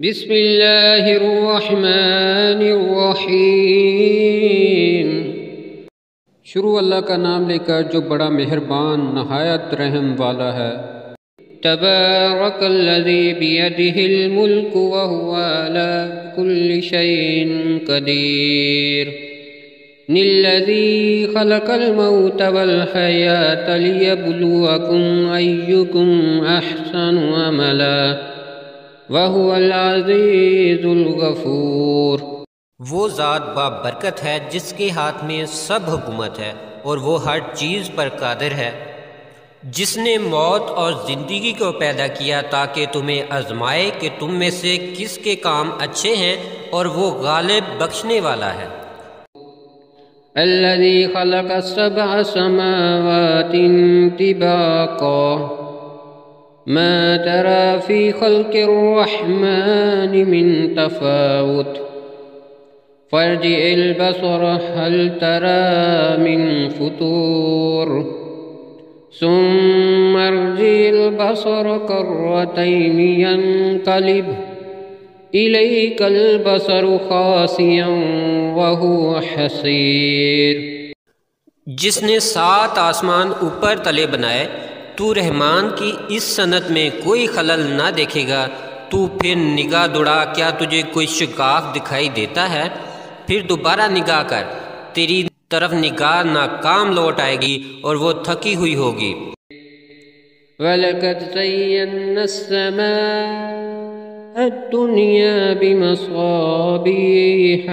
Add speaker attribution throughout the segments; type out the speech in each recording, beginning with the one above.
Speaker 1: بسم اللہ الرحمن الرحیم۔ شروع اللہ کا نام لے کر جو بڑا مہربان نہایت رحم والا ہے۔ تبارک الذی بیدہ الملک وہو علی کل شیء قدیر۔ الذی خلق الموت والحیاة لیبلوکم ایکم احسن عملا وَهُوَ الْعَزِيزُ الْغَفُورُ۔
Speaker 2: وہ ذات بابرکت ہے جس کے ہاتھ میں سب حکومت ہے اور وہ ہر چیز پر قادر ہے، جس نے موت اور زندگی کو پیدا کیا تاکہ تمہیں آزمائے کہ تم میں سے کس کے کام اچھے ہیں، اور وہ غالب بخشنے والا ہے۔
Speaker 1: الذي خلق سبع سماوات طباقا ما ترى في خلق الرحمن من تفاوت فارجع البصر هل ترى من فطور ثم ارجع البصر كرتين ينقلب إليك البصر خاسئا وهو حسير۔
Speaker 2: جس نے 7 آسمان اوپر تلے بنائے، تو رحمان کی اس صنعت میں کوئی خلل نہ دیکھے گا۔ تو پھر نگاہ دوڑا، کیا تجھے کوئی شگاف دکھائی دیتا ہے؟ پھر دوبارہ نگاہ کر، تیری طرف نگاہ ناکام لوٹ آئے گی اور وہ تھکی ہوئی ہوگی۔
Speaker 1: وَلَقَدْ زَيَّنَّا السَّمَاءَ الدُّنْيَا بِمَصَابِيحَ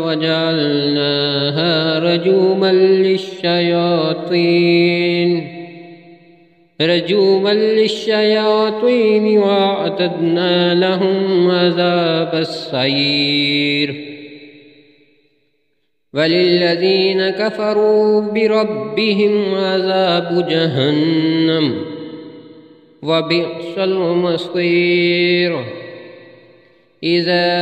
Speaker 1: وَجَعَلْنَاهَا رُجُومًا لِلشَّيَاطِينِ وَأَعْتَدْنَا لَهُمْ عَذَابَ السَّعِيرِ۔ وَلِلَّذِينَ كَفَرُوا بِرَبِّهِمْ عَذَابُ جَهَنَّمَ وَبِئْسَ الْمَصِيرُ۔ إِذَا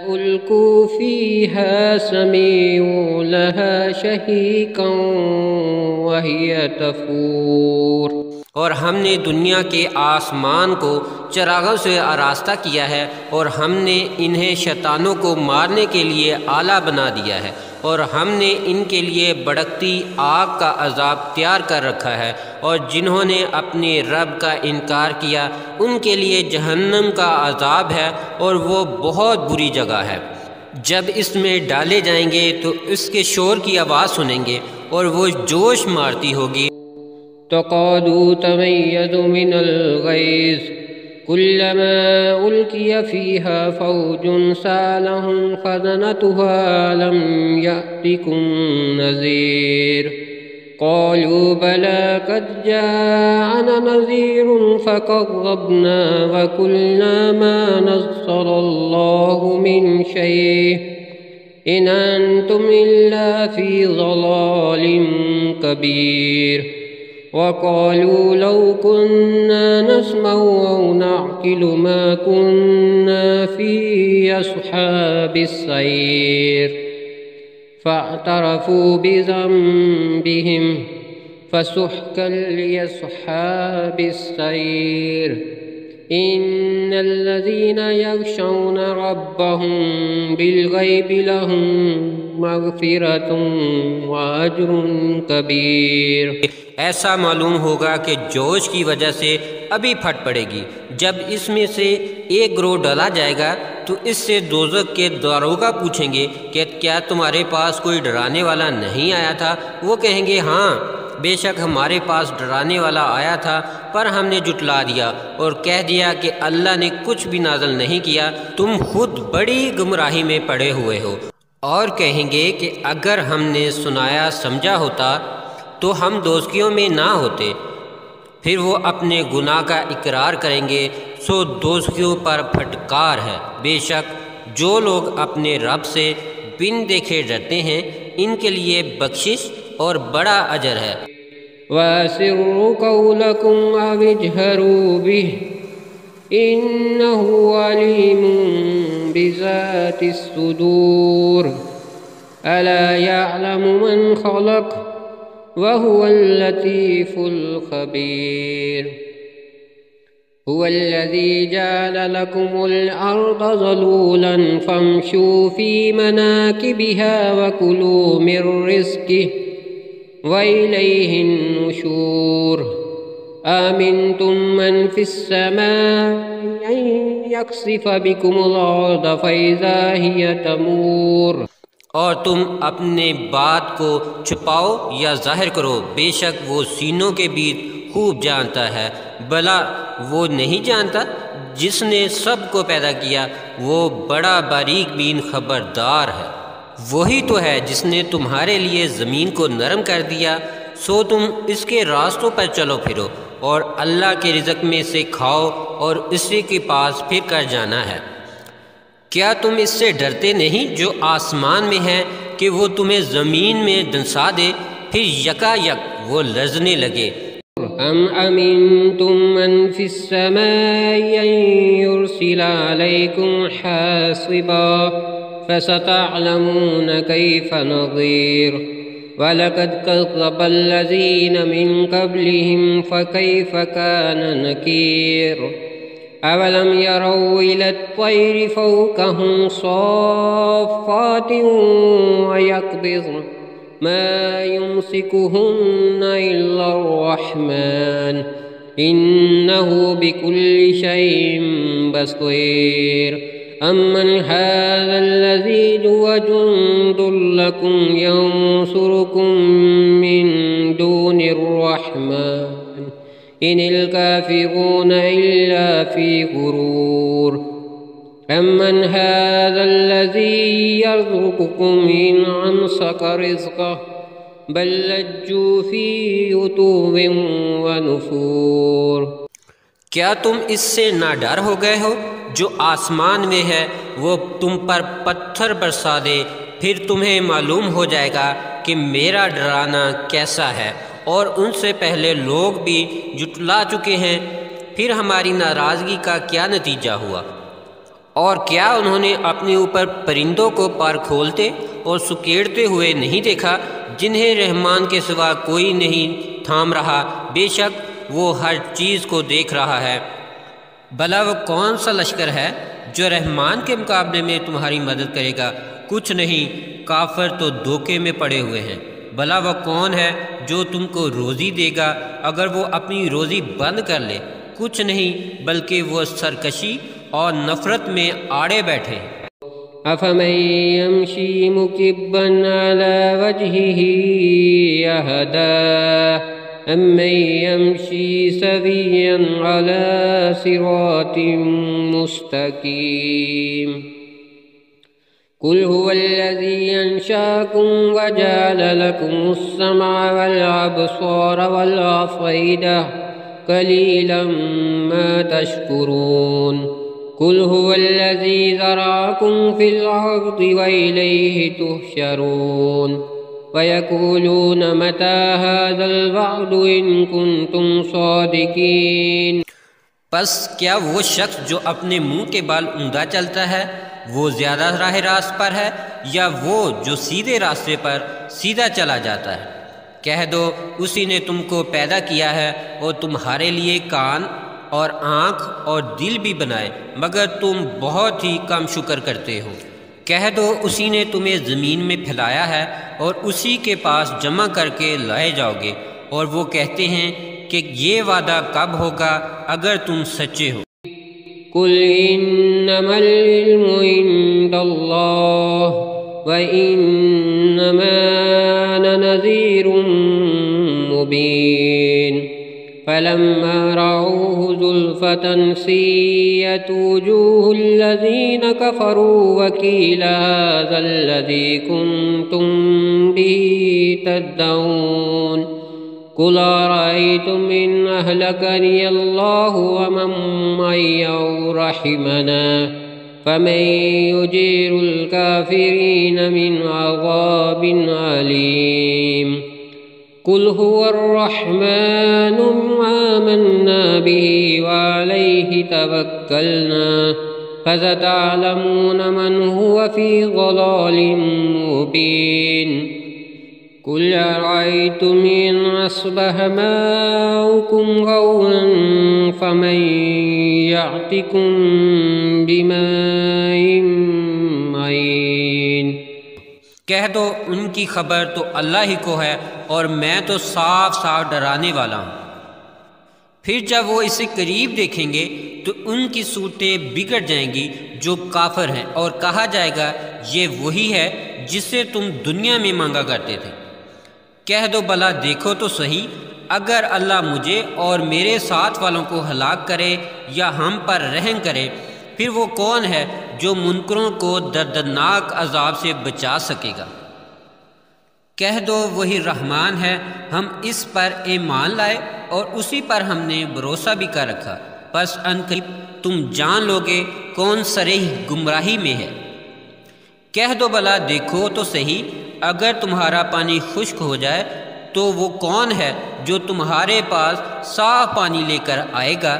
Speaker 1: أُلْقُوا فِيهَا سَمِعُوا لَهَا شَهِيقًا وَهِيَ تَفُورُ۔
Speaker 2: اور ہم نے دنیا کے آسمان کو چراغوں سے آراستہ کیا ہے، اور ہم نے انہیں شیطانوں کو مارنے کے لیے آلہ بنا دیا ہے، اور ہم نے ان کے لیے بھڑکتی آگ کا عذاب تیار کر رکھا ہے، اور جنہوں نے اپنے رب کا انکار کیا ان کے لیے جہنم کا عذاب ہے، اور وہ بہت بری جگہ ہے۔ جب اس میں ڈالے جائیں گے تو اس کے شور کی آواز سنیں گے، اور وہ جوش مارتی ہوگی۔
Speaker 1: تَكَادُ تَمَيَّزُ مِنَ الْغَيْظِ كُلَّمَا أُلْقِيَ فِيهَا فَوْجٌ سَأَلَهُمْ خَزَنَتُهَا أَلَمْ يَأْتِكُمْ نَذِيرٌ قَالُوا بَلَىٰ قَدْ جَاءَنَا نَذِيرٌ فَكَذَّبْنَا وَقُلْنَا مَا نَزَّلَ اللَّهُ مِن شَيْءٍ إِنْ أَنتُمْ إِلَّا فِي ضَلَالٍ كَبِيرٍ۔ وَقَالُوا لَوْ كُنَّا نَسْمَعُ أَوْ نَعْقِلُ مَا كُنَّا فِي أَصْحَابِ السَّعِيرِ فَاعْتَرَفُوا بِذَنبِهِمْ فَسُحْقًا لِّأَصْحَابِ السَّعِيرِ۔ إِنَّ الَّذِينَ يَخْشَوْنَ رَبَّهُم بِالْغَيْبِ لَهُم مَّغْفِرَةٌ وَأَجْرٌ كَبِيرٌ۔
Speaker 2: ایسا معلوم ہوگا کہ جوش کی وجہ سے ابھی پھٹ پڑے گی۔ جب اس میں سے ایک گروہ ڈالا جائے گا تو اس سے دوزخ کے داروغہ پوچھیں گے کہ کیا تمہارے پاس کوئی ڈرانے والا نہیں آیا تھا؟ وہ کہیں گے ہاں، بے شک ہمارے پاس ڈرانے والا آیا تھا، پر ہم نے جھٹلا دیا اور کہہ دیا کہ اللہ نے کچھ بھی نازل نہیں کیا، تم خود بڑی گمراہی میں پڑے ہوئے ہو۔ اور کہیں گے کہ اگر ہم نے سنایا سمجھا ہوتا تو ہم دوزخیوں میں نہ ہوتے۔ پھر وہ اپنے گناہ کا اقرار کریں گے، سو دوزخیوں پر پھٹکار ہے۔ بے شک جو لوگ اپنے رب سے بن دیکھے ڈرتے ہیں ان کے لیے بخشش اور بڑا اجر ہے۔
Speaker 1: وَأَسِرُّوا قَوْلَكُمْ أَوِ اجْهَرُوا بِهِ إِنَّهُ عَلِيمٌ بِذَاتِ الصُّدُورِ أَلَا يَعْلَمُ مَنْ خَلَقَ وَهُوَ اللَّطِيفُ الْخَبِيرُ۔ هو الذي جعل لكم الأرض ذلولا فامشوا في مناكبها وكلوا من رزقه وإليه النشور آمنتم من في السماء أن يخسف بكم الأرض فإذا هي تمور۔
Speaker 2: اور تم اپنے بات کو چھپاؤ یا ظاہر کرو، بے شک وہ سینوں کے بیچ خوب جانتا ہے۔ بھلا وہ نہیں جانتا؟ جس نے سب کو پیدا کیا وہ بڑا باریک بین خبردار ہے۔ وہی تو ہے جس نے تمہارے لیے زمین کو نرم کر دیا، سو تم اس کے راستوں پر چلو پھرو، اور اللہ کے رزق میں سے کھاؤ اور اسی کے پاس پھر کر جانا ہے۔ کیا تم اس سے ڈرتے نہیں جو آسمان میں ہے کہ وہ تمہیں زمین میں دنسا دے، پھر یکا یک وہ لرزنے لگے؟
Speaker 1: ام امنتم من فی السماء ان یرسل علیکم حاصبا فستعلمون کیف نظیر وَلَقَدْ كَذَّبَ الَّذِينَ مِن قَبْلِهِمْ فَكَيْفَ كَانَ نَكِيرِ أَوَلَمْ يَرَوْا إِلَى الطَّيْرِ فَوْقَهُمْ صَافَّاتٍ وَيَقْبِضْنَ مَا يُمْسِكُهُنَّ إِلَّا الرَّحْمَنُ إِنَّهُ بِكُلِّ شَيْءٍ بَصِيرٌ أَمَّنْ هَذَا الَّذِي هُوَ جُندٌ لَكُمْ يَنصُرُكُم مِّن دُونِ الرَّحْمَنِ إِنِ الْكَافِرُونَ إِلَّا فِي غُرُورٍ أَمَّنْ هَذَا الَّذِي يَرْزُقُكُمْ إِنْ أَمْسَكَ رِزْقَهُ بَل لَّجُّوا فِي عُتُوٍّ وَنُفُورٍ۔
Speaker 2: کیا تم اس سے ناڈر ہو گئے ہو؟ جو آسمان میں ہے وہ تم پر پتھر برسا دے، پھر تمہیں معلوم ہو جائے گا کہ میرا ڈرانا کیسا ہے، اور ان سے پہلے لوگ بھی جھٹلا چکے ہیں، پھر ہماری ناراضگی کا کیا نتیجہ ہوا؟ اور کیا انہوں نے اپنے اوپر پرندوں کو پر کھولتے اور سکیڑتے ہوئے نہیں دیکھا، جنہیں رحمان کے سوا کوئی نہیں تھام رہا؟ بے شک وہ ہر چیز کو دیکھ رہا ہے۔ بھلا وہ کون سا لشکر ہے جو رحمان کے مقابلے میں تمہاری مدد کرے گا؟ کچھ نہیں، کافر تو دھوکے میں پڑے ہوئے ہیں۔ بھلا وہ کون ہے جو تم کو روزی دے گا اگر وہ اپنی روزی بند کر لے؟ کچھ نہیں، بلکہ وہ سرکشی اور نفرت میں آڑے بیٹھے ہیں۔
Speaker 1: أَفَمَن يَمْشِي مُكِبًّا عَلَى وَجْهِهِ أَهْدَىٰ أَمَّن يَمْشِي سَوِيًّا عَلَى صِرَاطٍ مُّسْتَقِيمٍ قُلْ هُوَ الَّذِي أَنشَأَكُمْ وَجَعَلَ لَكُمُ السَّمْعَ وَالْأَبْصَارَ وَالْأَفْئِدَةَ قَلِيلًا مَّا تَشْكُرُونَ قُلْ هُوَ الَّذِي ذَرَأَكُمْ فِي الْأَرْضِ وَإِلَيْهِ تُحْشَرُونَ وَيَقُولُونَ مَتَىٰ هَٰذَا الْوَعْدُ إِن كُنتُمْ صَادِقِينَ۔
Speaker 2: پس کیا وہ شخص جو اپنے منہ کے بال اوندا چلتا ہے وہ زیادہ راہ راست پر ہے، یا وہ جو سیدھے راستے پر سیدھا چلا جاتا ہے؟ کہہ دو اسی نے تم کو پیدا کیا ہے اور تمہارے لیے کان اور آنکھ اور دل بھی بنائے، مگر تم بہت ہی کم شکر کرتے ہو۔ کہہ دو اسی نے تمہیں زمین میں پھیلایا ہے اور اسی کے پاس جمع کر کے لائے جاؤ گے، اور وہ کہتے ہیں کہ یہ وعدہ کب ہوگا اگر تم سچے ہو۔
Speaker 1: قُلْ إِنَّمَا الْعِلْمُ عِندَ اللَّهِ وَإِنَّمَا أَنَا نَذِيرٌ مُّبِينٌ فَلَمَّا رَأَوْهُ زُلْفَةً سِيئَتْ وُجُوهُ الَّذِينَ كَفَرُوا وَقِيلَ هَٰذَا الَّذِي كُنتُم بِهِ تَدَّعُونَ قُلْ أَرَأَيْتُمْ إِنْ أَهْلَكَنِيَ اللَّهُ وَمَن مَّعِيَ أَوْ رَحِمَنَا فَمَن يُجِيرُ الْكَافِرِينَ مِنْ عَذَابٍ أَلِيمٍ قُلْ هُوَ الرَّحْمَٰنُ آمَنَّا بِهِ وَعَلَيْهِ تَوَكَّلْنَا فَسَتَعْلَمُونَ مَنْ هُوَ فِي ضَلَالٍ مُّبِينٍ قل أرأيتم إن أصبح ماؤكم غورا فمن يأتكم بماء معين۔
Speaker 2: کہہ دو ان کی خبر تو اللہ ہی کو ہے اور میں تو صاف صاف ڈرانے والا ہوں۔ پھر جب وہ اسے قریب دیکھیں گے تو ان کی صورتیں بگڑ جائیں گی جو کافر ہیں، اور کہا جائے گا یہ وہی ہے جسے تم دنیا میں مانگا کرتے تھے۔ کہہ دو بھلا دیکھو تو صحیح، اگر اللہ مجھے اور میرے ساتھ والوں کو ہلاک کرے یا ہم پر رحم کرے، پھر وہ کون ہے جو منکروں کو دردناک عذاب سے بچا سکے گا؟ کہہ دو وہی رحمان ہے، ہم اس پر ایمان لائے اور اسی پر ہم نے بھروسہ بھی کر رکھا، پس ان قریب تم جان لوگے کون صریح گمراہی میں ہے۔ کہہ دو بھلا دیکھو تو صحیح، اگر تمہارا پانی خشک ہو جائے تو وہ کون ہے جو تمہارے پاس صاف پانی لے کر آئے گا؟